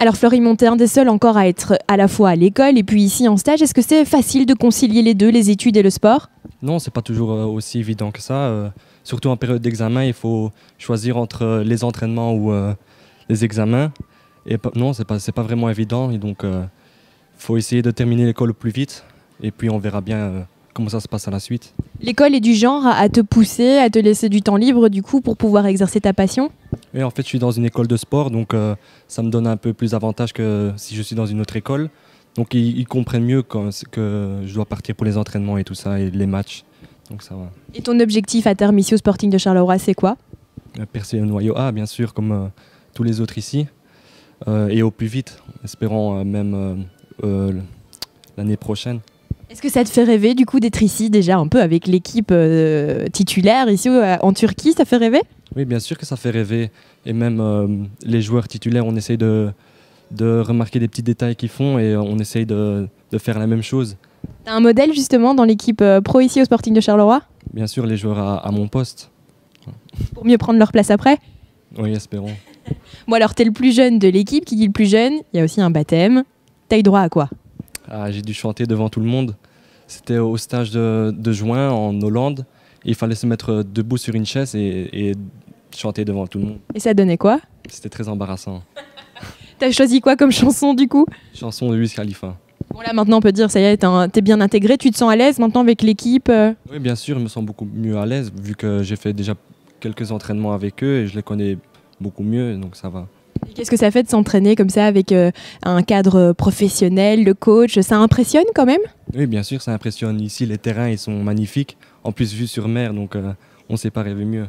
Alors Florimond, t'es un des seuls encore à être à la fois à l'école et puis ici en stage. Est-ce que c'est facile de concilier les deux, les études et le sport? Non, c'est pas toujours aussi évident que ça. Surtout en période d'examen, il faut choisir entre les entraînements ou les examens. Et non, c'est pas vraiment évident. Et donc, faut essayer de terminer l'école au plus vite. Et puis, on verra bien comment ça se passe à la suite. L'école est du genre à te pousser, à te laisser du temps libre du coup pour pouvoir exercer ta passion? Et en fait, je suis dans une école de sport, donc ça me donne un peu plus d'avantages que si je suis dans une autre école. Donc, ils comprennent mieux que je dois partir pour les entraînements et tout ça, et les matchs. Donc, ça va. Et ton objectif à terme ici au Sporting de Charleroi, c'est quoi? Percer le noyau A, bien sûr, comme tous les autres ici. Et au plus vite, espérons même l'année prochaine. Est-ce que ça te fait rêver du coup d'être ici déjà un peu avec l'équipe titulaire ici en Turquie? Ça fait rêver? Oui, bien sûr que ça fait rêver. Et même les joueurs titulaires, on essaye de remarquer des petits détails qu'ils font et on essaye de faire la même chose. T'as un modèle justement dans l'équipe pro ici au Sporting de Charleroi? Bien sûr, les joueurs à mon poste. Pour mieux prendre leur place après? Oui, espérons. Bon alors t'es le plus jeune de l'équipe, qui dit le plus jeune, il y a aussi un baptême. T'as eu droit à quoi? Ah, j'ai dû chanter devant tout le monde. C'était au stage de juin en Hollande. Il fallait se mettre debout sur une chaise et chanter devant tout le monde. Et ça donnait quoi? C'était très embarrassant. T'as choisi quoi comme chanson du coup? Chanson de Wiz Khalifa. Bon là maintenant on peut dire ça y est, t'es bien intégré, tu te sens à l'aise maintenant avec l'équipe? Oui, bien sûr, je me sens beaucoup mieux à l'aise vu que j'ai fait déjà quelques entraînements avec eux et je les connais beaucoup mieux, donc ça va. Et qu'est-ce que ça fait de s'entraîner comme ça avec un cadre professionnel, le coach? Ça impressionne quand même? Oui, bien sûr, ça impressionne. Ici, les terrains ils sont magnifiques. En plus, vue sur mer, donc on ne sait pas rêver mieux.